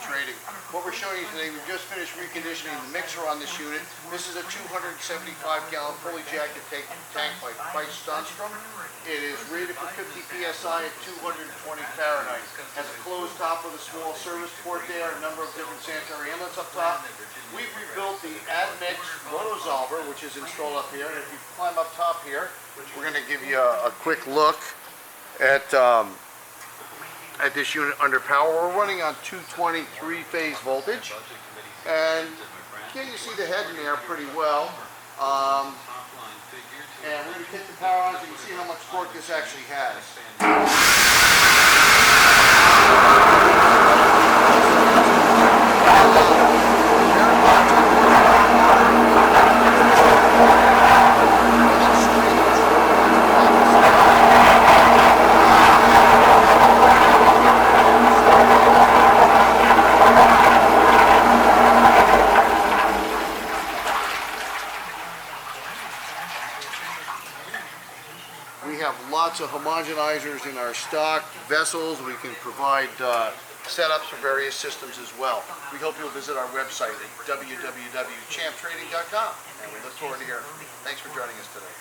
Trading. What we're showing you today, we've just finished reconditioning the mixer on this unit. This is a 275-gallon fully jacked tank by Price Stonstrom. It is rated for 50 psi at 220 Fahrenheit. Has a closed top with a small service port there, a number of different sanitary inlets up top. We've rebuilt the Admix Rotosolver, which is installed up here. And if you climb up top here, we're going to give you a quick look at this unit under power. We're running on 220 3-phase voltage, and can you see the head in there pretty well? And we're going to kick the power on so you can see how much torque this actually has. We have lots of homogenizers in our stock, vessels. We can provide setups for various systems as well. We hope you'll visit our website at www.champtrading.com, and we look forward to hearing from you. Thanks for joining us today.